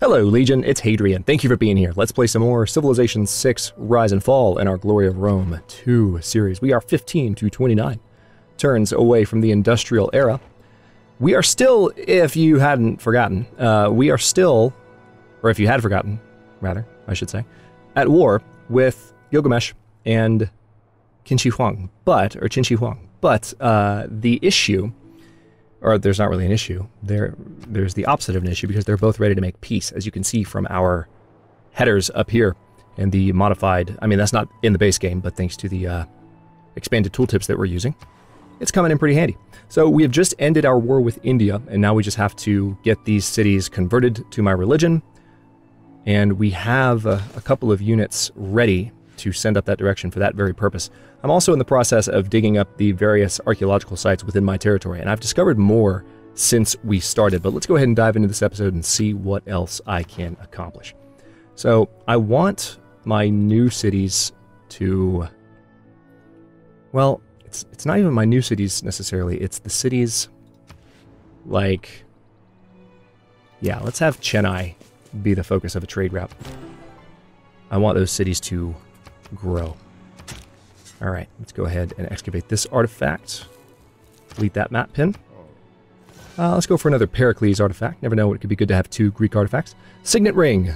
Hello, Legion, it's Hadrian. Thank you for being here. Let's play some more Civilization 6 Rise and Fall in our Glory of Rome 2 series. We are 15 to 29 turns away from the Industrial Era. We are still, if you hadn't forgotten, or if you had forgotten, rather, I should say, at war with Gilgamesh and Qin Huang. But the issue, or there's not really an issue, there's the opposite of an issue because they're both ready to make peace, as you can see from our headers up here and the modified, I mean that's not in the base game, but thanks to the expanded tooltips that we're using, it's coming in pretty handy. So we have just ended our war with India, and now we just have to get these cities converted to my religion, and we have a couple of units ready to send up that direction for that very purpose. I'm also in the process of digging up the various archaeological sites within my territory, and I've discovered more since we started, but let's go ahead and dive into this episode and see what else I can accomplish. So I want my new cities to, well, it's not even my new cities necessarily, it's the cities like, yeah, let's have Chennai be the focus of a trade route. I want those cities to grow. Alright, let's go ahead and excavate this artifact. Delete that map pin. Let's go for another Pericles artifact. Never know, it could be good to have two Greek artifacts. Signet Ring.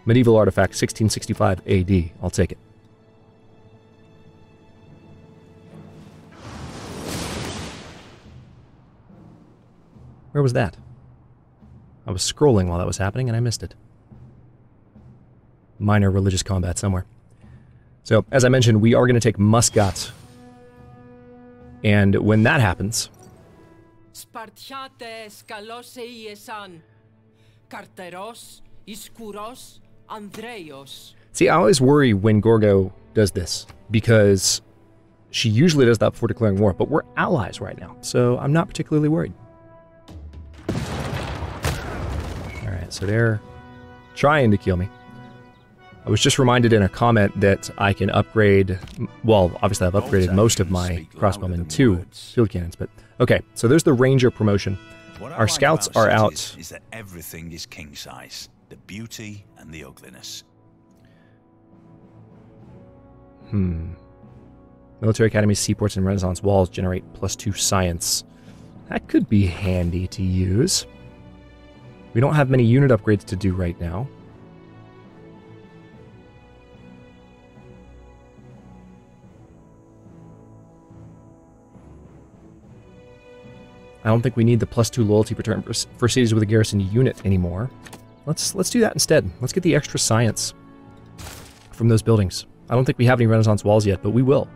Medieval artifact, 1665 AD. I'll take it. Where was that? I was scrolling while that was happening and I missed it. Minor religious combat somewhere. So, as I mentioned, we are going to take Muscat. And when that happens... See, I always worry when Gorgo does this, because she usually does that before declaring war, but we're allies right now, so I'm not particularly worried. Alright, so they're trying to kill me. I was just reminded in a comment that I can upgrade, well, obviously I've upgraded most of my crossbowmen to field cannons, but okay, so there's the ranger promotion. Our scouts are out. Is that everything is king size, the beauty and the ugliness. Military academies, seaports, and Renaissance walls generate +2 science. That could be handy to use. We don't have many unit upgrades to do right now. I don't think we need the +2 loyalty return for cities with a garrison unit anymore. Let's do that instead. Let's get the extra science from those buildings. I don't think we have any Renaissance walls yet, but we will.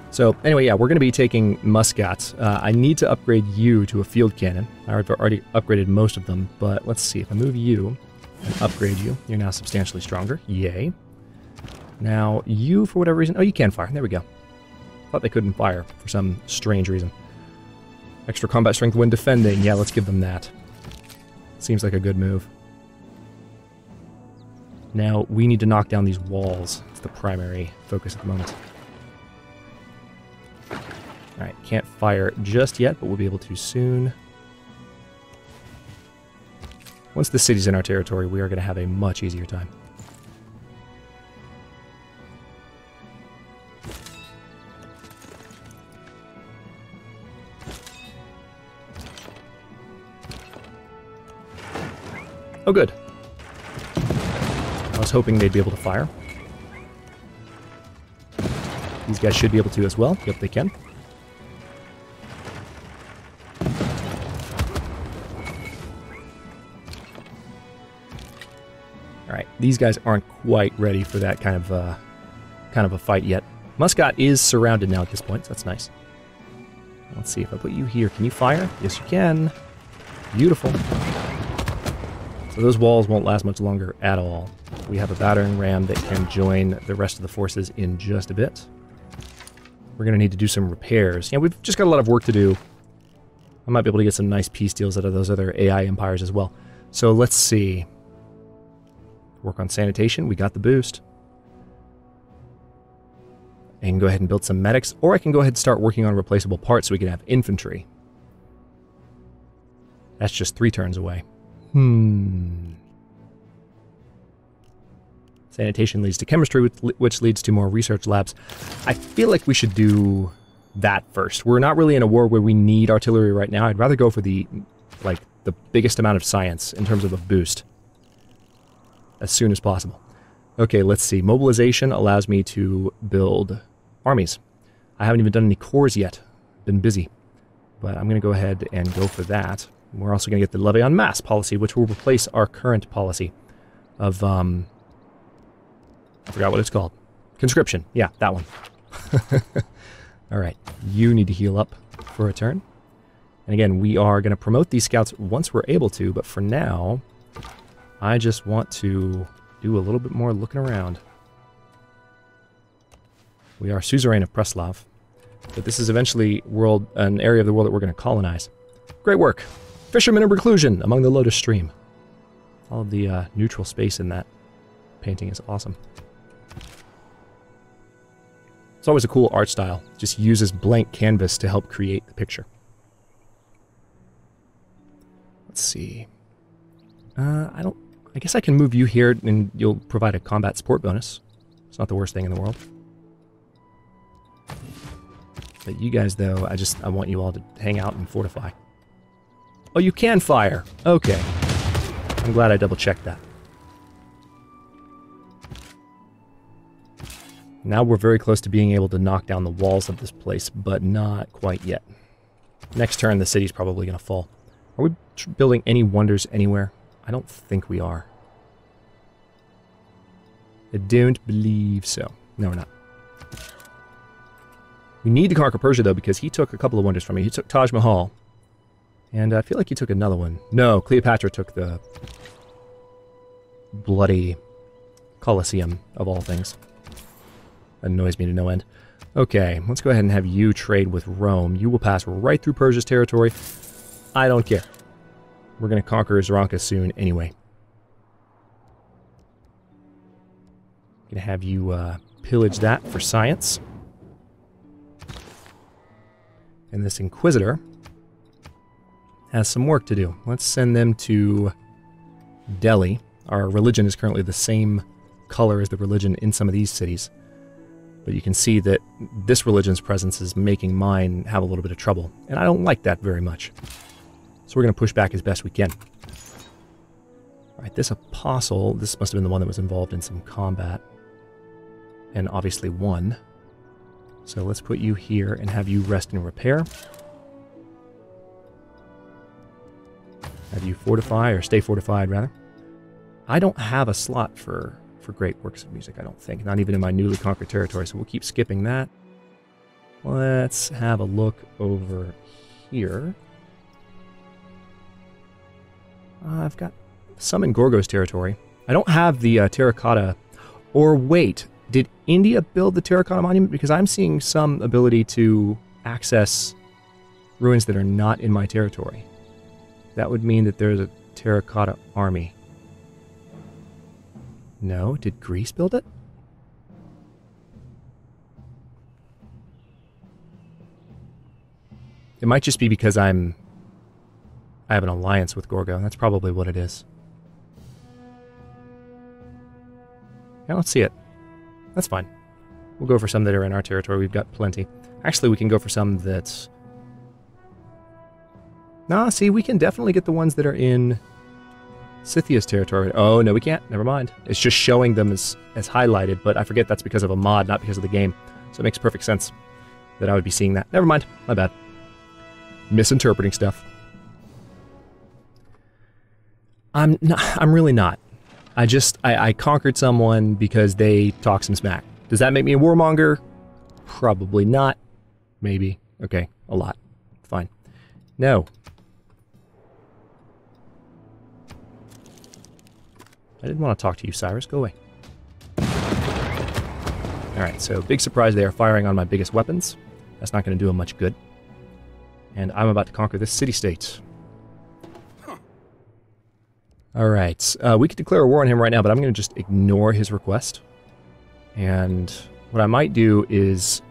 So anyway, yeah, we're going to be taking Muscat. I need to upgrade you to a field cannon. I've already upgraded most of them, but let's see. If I move you and upgrade you, you're now substantially stronger. Yay. Now, you, for whatever reason... Oh, you can fire. There we go. Thought they couldn't fire for some strange reason. Extra combat strength when defending. Yeah, let's give them that. Seems like a good move. Now, we need to knock down these walls. It's the primary focus at the moment. Alright, can't fire just yet, but we'll be able to soon. Once the city's in our territory, we are going to have a much easier time. Oh, good. I was hoping they'd be able to fire. These guys should be able to as well. Yep, they can. Alright, these guys aren't quite ready for that kind of a fight yet. Muscat is surrounded now at this point, so that's nice. Let's see, if I put you here, can you fire? Yes, you can. Beautiful. So those walls won't last much longer at all. We have a battering ram that can join the rest of the forces in just a bit. We're going to need to do some repairs. Yeah, we've just got a lot of work to do. I might be able to get some nice peace deals out of those other AI empires as well. So let's see. Work on sanitation. We got the boost. I can go ahead and build some medics, or I can go ahead and start working on replaceable parts so we can have infantry. That's just 3 turns away. Sanitation leads to chemistry, which leads to more research labs. I feel like we should do that first. We're not really in a war where we need artillery right now. I'd rather go for the biggest amount of science in terms of a boost as soon as possible. Okay, let's see. Mobilization allows me to build armies. I haven't even done any cores yet. Been busy. But I'm going to go ahead and go for that. We're also going to get the levy on mass policy, which will replace our current policy of, I forgot what it's called. Conscription. Yeah, that one. Alright, you need to heal up for a turn. And again, we are going to promote these scouts once we're able to, but for now, I just want to do a little bit more looking around. We are suzerain of Preslav, but this is eventually an area of the world that we're going to colonize. Great work! Fishermen of reclusion among the Lotus Stream. All of the neutral space in that painting is awesome. It's always a cool art style. Just uses blank canvas to help create the picture. Let's see. I guess I can move you here and you'll provide a combat support bonus. It's not the worst thing in the world. But you guys, though, I want you all to hang out and fortify. Oh, you can fire! Okay. I'm glad I double-checked that. Now we're very close to being able to knock down the walls of this place, but not quite yet. Next turn, the city's probably going to fall. Are we building any wonders anywhere? I don't think we are. I don't believe so. No, we're not. We need to conquer Persia, though, because he took a couple of wonders from me. He took Taj Mahal. And I feel like he took another one. No, Cleopatra took the bloody Colosseum, of all things. That annoys me to no end. Okay, let's go ahead and have you trade with Rome. You will pass right through Persia's territory. I don't care. We're going to conquer Zranka soon anyway. Going to have you pillage that for science. And this Inquisitor has some work to do. Let's send them to Delhi. Our religion is currently the same color as the religion in some of these cities. But you can see that this religion's presence is making mine have a little bit of trouble. And I don't like that very much. So we're going to push back as best we can. Alright, this apostle, this must have been the one that was involved in some combat. And obviously won. So let's put you here and have you rest and repair. Have you fortify, or stay fortified, rather. I don't have a slot for great works of music, I don't think. Not even in my newly conquered territory, so we'll keep skipping that. Let's have a look over here. I've got some in Gorgo's territory. I don't have the terracotta. Or wait, did India build the terracotta monument? Because I'm seeing some ability to access ruins that are not in my territory. That would mean that there's a terracotta army. No, did Greece build it? It might just be because I have an alliance with Gorgo. That's probably what it is. I don't see it. That's fine. We'll go for some that are in our territory. We've got plenty. Actually, we can go for some that's... Nah, see, we can definitely get the ones that are in Scythia's territory. Oh, no, we can't. Never mind. It's just showing them as highlighted, but I forget that's because of a mod, not because of the game. So it makes perfect sense that I would be seeing that. Never mind. My bad. Misinterpreting stuff. I'm really not. I conquered someone because they talk some smack. Does that make me a warmonger? Probably not. Maybe. Okay, a lot. Fine. No. I didn't want to talk to you, Cyrus. Go away. Alright, so big surprise they are firing on my biggest weapons. That's not going to do them much good. And I'm about to conquer this city-state. Alright, we could declare a war on him right now, but I'm going to just ignore his request. And what I might do is...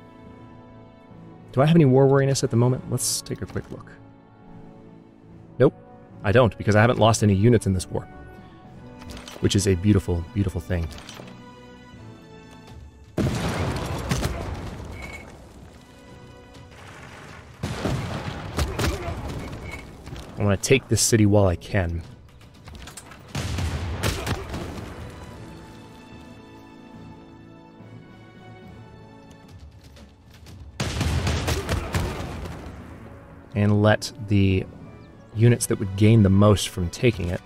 Do I have any war weariness at the moment? Let's take a quick look. Nope, I don't, because I haven't lost any units in this war. Which is a beautiful, beautiful thing. I want to take this city while I can. And let the units that would gain the most from taking it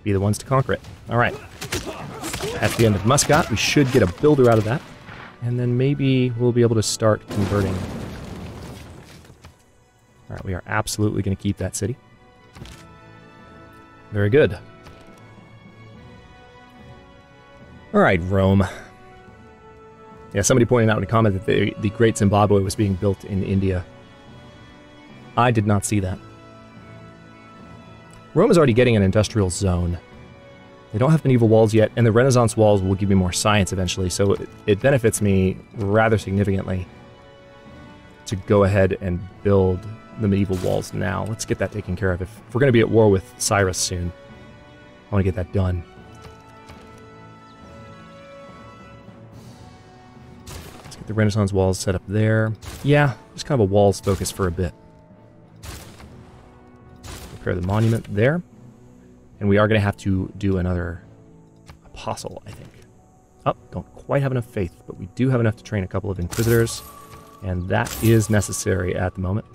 be the ones to conquer it. Alright. At the end of Muscat, we should get a builder out of that. And then maybe we'll be able to start converting. Alright, we are absolutely going to keep that city. Very good. Alright, Rome. Yeah, somebody pointed out in a comment that the Great Zimbabwe was being built in India. I did not see that. Rome is already getting an industrial zone. They don't have medieval walls yet, and the Renaissance walls will give me more science eventually, so it benefits me rather significantly to go ahead and build the medieval walls now. Let's get that taken care of. If we're going to be at war with Cyrus soon, I want to get that done. Let's get the Renaissance walls set up there. Yeah, just kind of a walls focus for a bit. Repair the monument there. And we are going to have to do another apostle, I think. Oh, don't quite have enough faith, but we do have enough to train a couple of inquisitors, and that is necessary at the moment.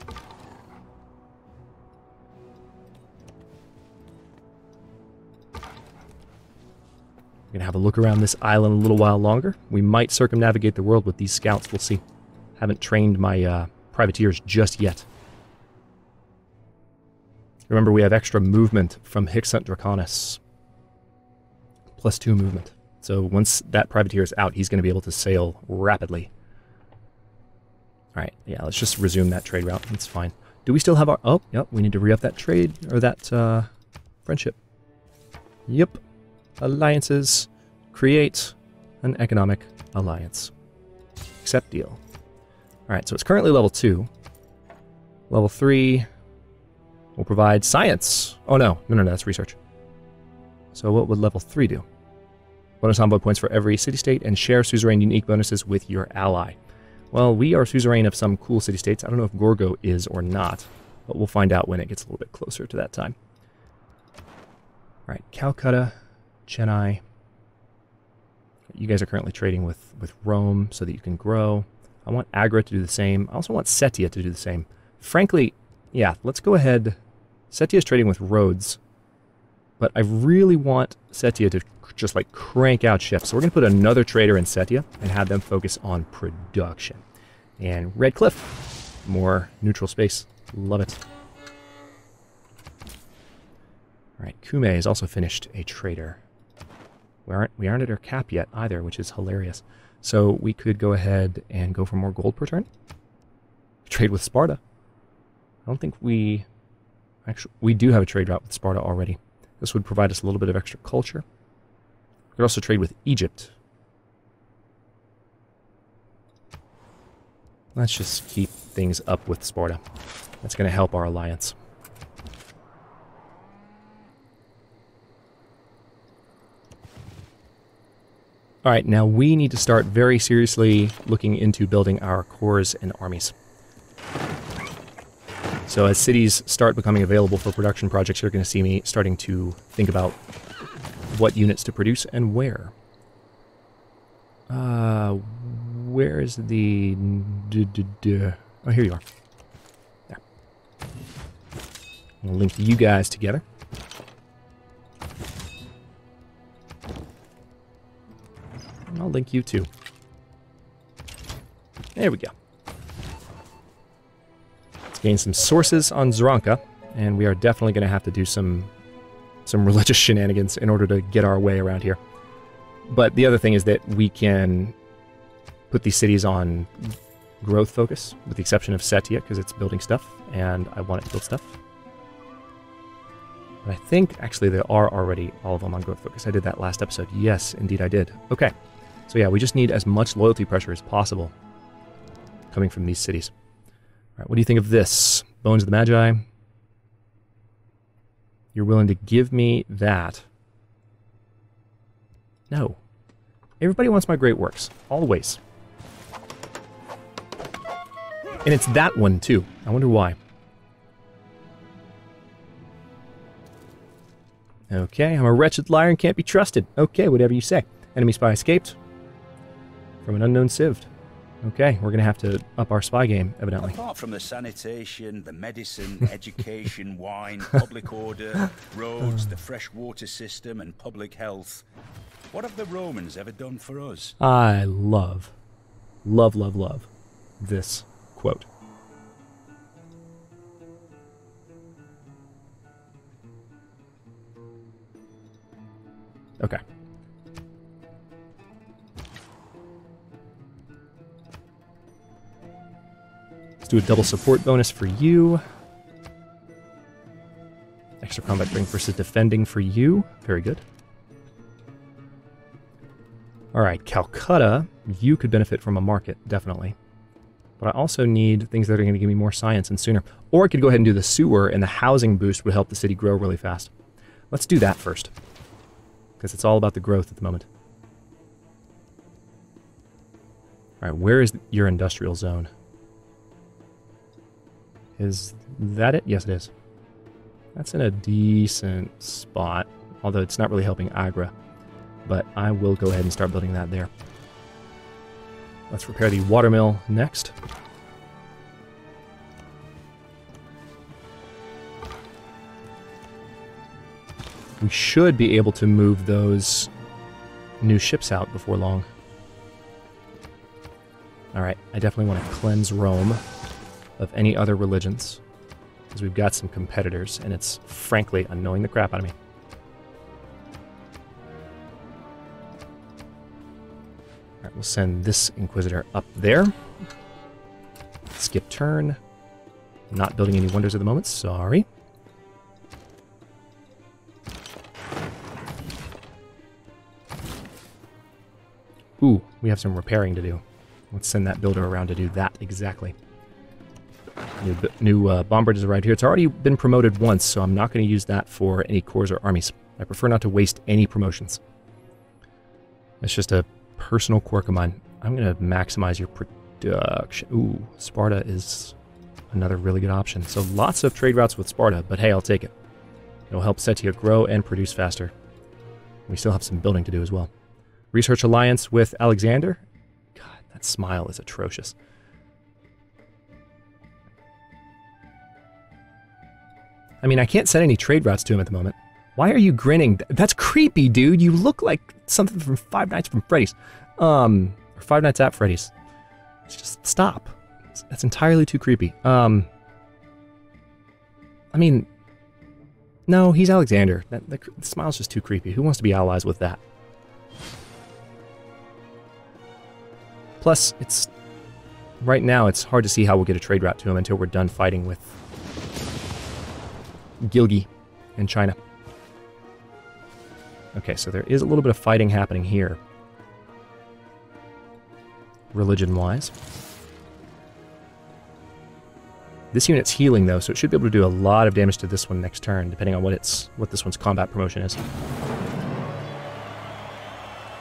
We're going to have a look around this island a little while longer. We might circumnavigate the world with these scouts, we'll see. Haven't trained my privateers just yet. Remember, we have extra movement from Hixant Draconis. +2 movement. So once that privateer is out, he's going to be able to sail rapidly. Alright, yeah, let's just resume that trade route. That's fine. Do we still have our... Oh, yep, we need to re-up that trade, or that friendship. Yep. Alliances. Create an economic alliance. Accept deal. Alright, so it's currently level 2. Level 3... will provide science. Oh, no, that's research. So what would level 3 do? Bonus envoy points for every city-state and share suzerain unique bonuses with your ally. Well, we are suzerain of some cool city-states. I don't know if Gorgo is or not, but we'll find out when it gets a little bit closer to that time. All right, Calcutta, Chennai. You guys are currently trading with Rome so that you can grow. I want Agra to do the same. I also want Setia to do the same. Frankly, yeah, let's go ahead. Setia is trading with Rhodes, but I really want Setia to just like crank out ships. So we're going to put another trader in Setia and have them focus on production. And Red Cliff, more neutral space. Love it. All right, Kume has also finished a trader. We aren't at our cap yet either, which is hilarious. So we could go ahead and go for more gold per turn. Trade with Sparta. I don't think we... Actually, we do have a trade route with Sparta already. This would provide us a little bit of extra culture. We could also trade with Egypt. Let's just keep things up with Sparta. That's going to help our alliance. Alright, now we need to start very seriously looking into building our corps and armies. So as cities start becoming available for production projects, you're going to see me starting to think about what units to produce and where. Where is the... Oh, here you are. There. I'll link you guys together. And I'll link you too. There we go. Gain some sources on Zranka, and we are definitely going to have to do some religious shenanigans in order to get our way around here. But the other thing is that we can put these cities on growth focus, with the exception of Setia, because it's building stuff, and I want it to build stuff. But I think, actually, they are already all of them on growth focus. I did that last episode. Yes, indeed I did. Okay. So yeah, we just need as much loyalty pressure as possible coming from these cities. All right, what do you think of this? Bones of the Magi. You're willing to give me that. No. Everybody wants my great works. Always. And it's that one, too. I wonder why. Okay, I'm a wretched liar and can't be trusted. Okay, whatever you say. Enemy spy escaped from an unknown Civ. Okay, we're going to have to up our spy game, evidently. Apart from the sanitation, the medicine, education, wine, public order, roads, the fresh water system, and public health, what have the Romans ever done for us? I love this quote. Okay. Let's do a double support bonus for you. Extra combat strength versus defending for you. Very good. Alright, Calcutta, you could benefit from a market, definitely. But I also need things that are going to give me more science and sooner. Or I could go ahead and do the sewer, and the housing boost would help the city grow really fast. Let's do that first. Because it's all about the growth at the moment. Alright, where is your industrial zone? Is that it? Yes, it is. That's in a decent spot, although it's not really helping Agra. But I will go ahead and start building that there. Let's repair the watermill next. We should be able to move those new ships out before long. Alright, I definitely want to cleanse Rome of any other religions, because we've got some competitors, and it's frankly annoying the crap out of me. Alright, we'll send this Inquisitor up there. Skip turn. Not building any wonders at the moment, sorry. Ooh, we have some repairing to do. Let's send that builder around to do that exactly. New bomb bridge has arrived here. It's already been promoted once, so I'm not going to use that for any corps or armies. I prefer not to waste any promotions. It's just a personal quirk of mine. I'm going to maximize your production. Ooh, Sparta is another really good option. So lots of trade routes with Sparta, but hey, I'll take it. It'll help Setia grow and produce faster. We still have some building to do as well. Research alliance with Alexander. God, that smile is atrocious. I mean, I can't send any trade routes to him at the moment. Why are you grinning? That's creepy, dude. You look like something from Five Nights from Freddy's. Or Five Nights at Freddy's. Just stop. That's entirely too creepy. I mean, no, he's Alexander. The smile's just too creepy. Who wants to be allies with that? Plus, right now, it's hard to see how we'll get a trade route to him until we're done fighting with Gilgi in China. Okay, so there is a little bit of fighting happening here, religion-wise. This unit's healing, though, so it should be able to do a lot of damage to this one next turn, depending on what this one's combat promotion is.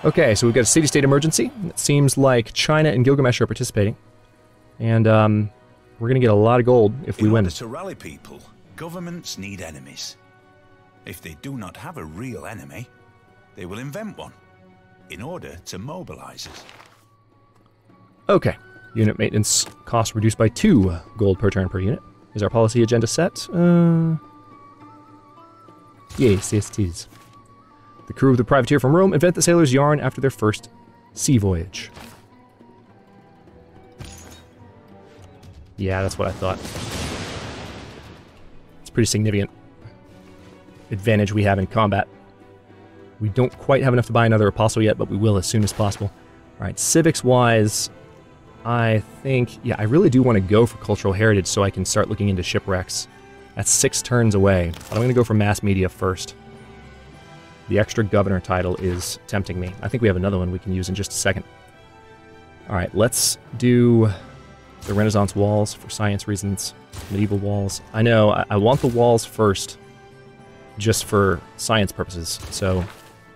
Okay, so we've got a city-state emergency. It seems like China and Gilgamesh are participating. And we're going to get a lot of gold if we win. In order to rally people, governments need enemies. If they do not have a real enemy, they will invent one in order to mobilize us. Okay. Unit maintenance cost reduced by 2 gold per turn per unit. Is our policy agenda set? Yes, it is. The crew of the privateer from Rome invent the sailor's yarn after their first sea voyage. Yeah, that's what I thought. It's pretty significant advantage we have in combat. We don't quite have enough to buy another apostle yet, but we will as soon as possible. Alright, civics-wise, I think, yeah, I really do want to go for cultural heritage so I can start looking into shipwrecks. That's 6 turns away, but I'm going to go for mass media first. The extra governor title is tempting me. I think we have another one we can use in just a second. Alright, let's do the Renaissance walls for science reasons. Medieval walls. I know, I want the walls first just for science purposes, so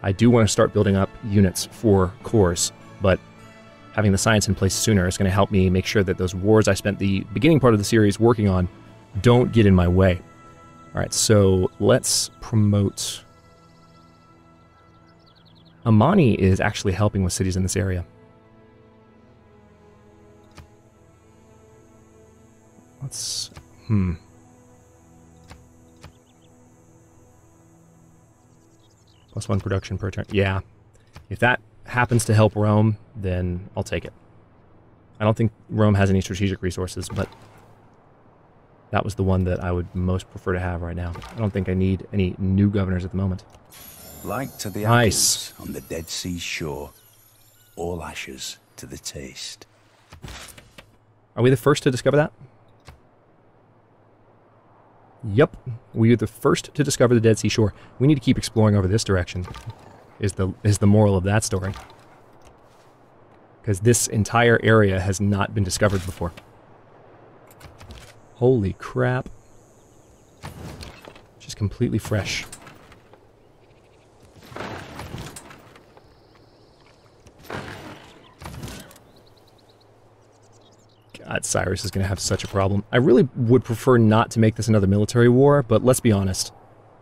I do want to start building up units for cores, but having the science in place sooner is going to help me make sure that those wars I spent the beginning part of the series working on don't get in my way. Alright, so let's promote Amani is actually helping with cities in this area. Let's... +1 production per turn. Yeah. If that happens to help Rome, then I'll take it. I don't think Rome has any strategic resources, but that was the one that I would most prefer to have right now. I don't think I need any new governors at the moment. Like to the Nice. apples on the Dead Sea shore, all ashes to the taste. Are we the first to discover that? Yep, we are the first to discover the Dead Sea shore. We need to keep exploring over this direction, is the moral of that story. Because this entire area has not been discovered before. Holy crap. Just completely fresh. God, Cyrus is going to have such a problem. I really would prefer not to make this another military war, but let's be honest.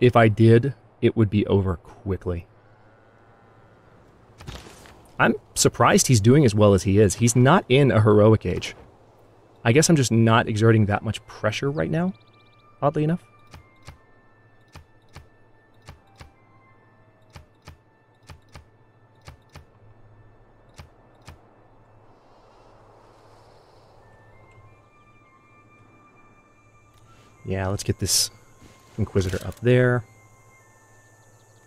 If I did, it would be over quickly. I'm surprised he's doing as well as he is. He's not in a heroic age. I guess I'm just not exerting that much pressure right now, oddly enough. Yeah, let's get this Inquisitor up there.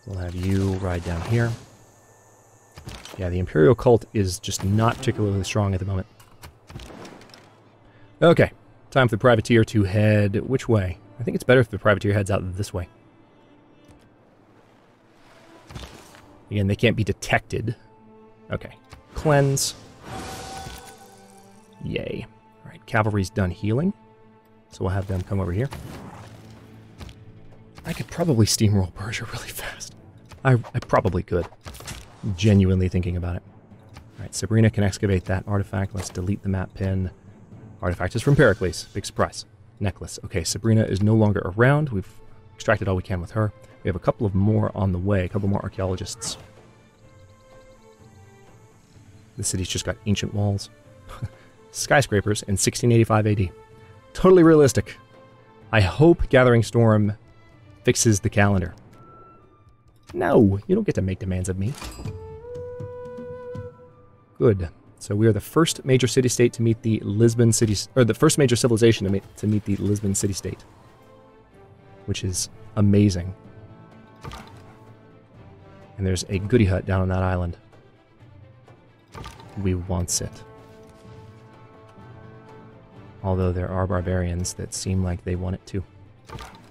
We'll have you ride down here. Yeah, the Imperial cult is just not particularly strong at the moment. Okay, time for the Privateer to head which way? I think it's better if the Privateer heads out this way. Again, they can't be detected. Okay, cleanse. Yay. Alright, cavalry's done healing. So we'll have them come over here. I could probably steamroll Persia really fast. I probably could. Genuinely thinking about it. Alright, Sabrina can excavate that artifact. Let's delete the map pin. Artifact is from Pericles. Big surprise. Necklace. Okay, Sabrina is no longer around. We've extracted all we can with her. We have a couple of more on the way. A couple more archaeologists. The city's just got ancient walls. Skyscrapers in 1685 AD. Totally realistic. I hope Gathering Storm fixes the calendar. No, you don't get to make demands of me. Good. So we are the first major city-state to meet the Lisbon city, or the first major civilization to meet the Lisbon city-state, which is amazing. And there's a goody hut down on that island. We wants it. Although there are barbarians that seem like they want it too.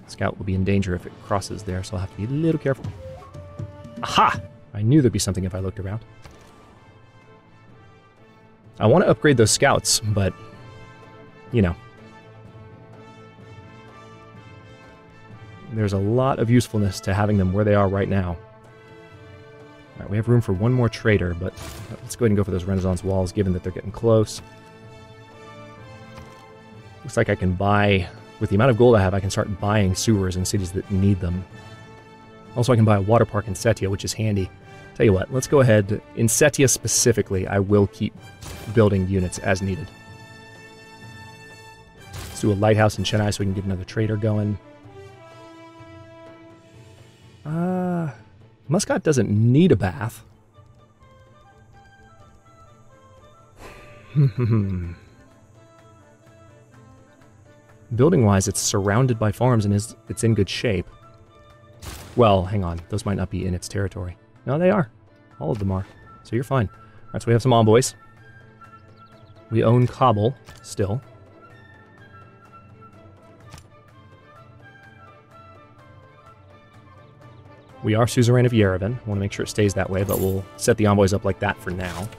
Scout will be in danger if it crosses there, so I'll have to be a little careful. Aha! I knew there'd be something if I looked around. I want to upgrade those scouts, but, you know. There's a lot of usefulness to having them where they are right now. Alright, we have room for one more trader, but let's go ahead and go for those Renaissance walls, given that they're getting close. Looks like I can buy, with the amount of gold I have, I can start buying sewers in cities that need them. Also, I can buy a water park in Setia, which is handy. Tell you what, let's go ahead. In Setia specifically, I will keep building units as needed. Let's do a lighthouse in Chennai so we can get another trader going. Muscat doesn't need a bath. Building-wise, it's surrounded by farms and it's in good shape. Well, hang on. Those might not be in its territory. No, they are. All of them are. So you're fine. Alright, so we have some envoys. We own Kabul, still. We are suzerain of Yerevan. Want to make sure it stays that way, but we'll set the envoys up like that for now.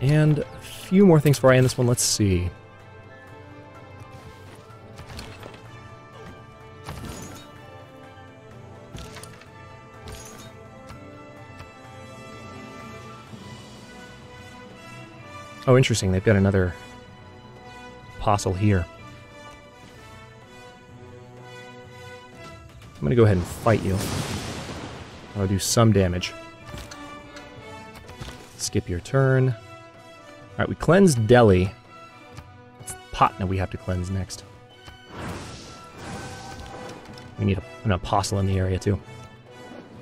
And a few more things before I end this one. Let's see. Oh, interesting. They've got another apostle here. I'm going to go ahead and fight you. I'll do some damage. Skip your turn. All right, we cleansed Delhi. It's Patna we have to cleanse next. We need an apostle in the area, too.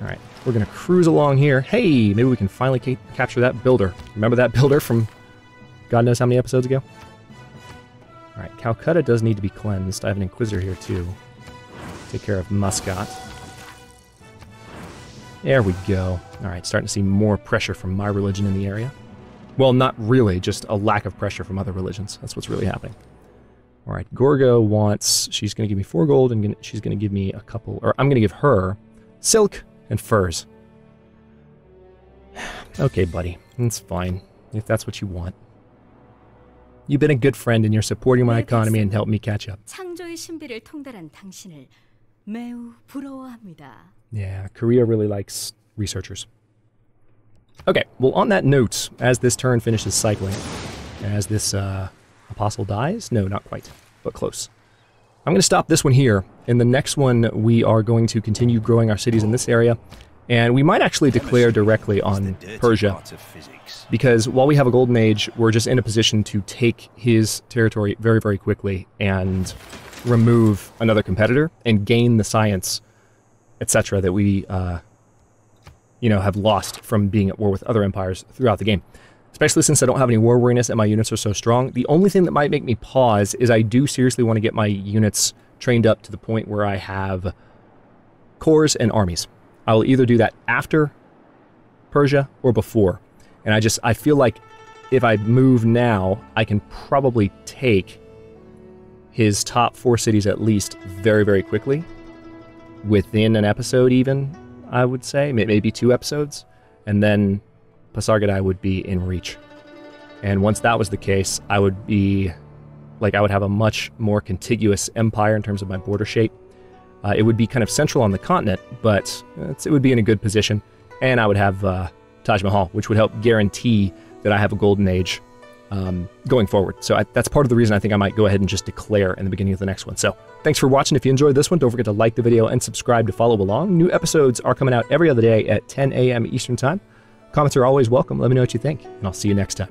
All right, we're going to cruise along here. Hey, maybe we can finally capture that builder. Remember that builder from God knows how many episodes ago? All right, Calcutta does need to be cleansed. I have an Inquisitor here, too. Take care of Muscat. There we go. All right, starting to see more pressure from my religion in the area. Well, not really, just a lack of pressure from other religions. That's what's really happening. All right, Gorgo wants... She's going to give me 4 gold, and she's going to give me a couple... Or I'm going to give her silk and furs. Okay, buddy. That's fine, if that's what you want. You've been a good friend, and you're supporting my economy and helping me catch up. 창조의 신비를 통달한 당신을 매우 부러워합니다. Yeah, Korea really likes researchers. Okay, well, on that note, as this turn finishes cycling, as this apostle dies? No, not quite, but close. I'm going to stop this one here. In the next one, we are going to continue growing our cities in this area, and we might actually declare directly on Persia, because while we have a golden age, we're just in a position to take his territory very, very quickly and remove another competitor and gain the science, etc., that we, have lost from being at war with other empires throughout the game. Especially since I don't have any war weariness and my units are so strong. The only thing that might make me pause is I do seriously want to get my units trained up to the point where I have corps and armies. I will either do that after Persia or before. And I feel like if I move now, I can probably take his top 4 cities at least very, very quickly. Within an episode even, I would say. Maybe 2 episodes. And then Pasargadae would be in reach. And once that was the case, I would have a much more contiguous empire in terms of my border shape. It would be kind of central on the continent, but it would be in a good position. And I would have Taj Mahal, which would help guarantee that I have a golden age going forward. So that's part of the reason I think I might go ahead and just declare in the beginning of the next one. So thanks for watching. If you enjoyed this one, don't forget to like the video and subscribe to follow along. New episodes are coming out every other day at 10 a.m. Eastern Time. Comments are always welcome. Let me know what you think, and I'll see you next time.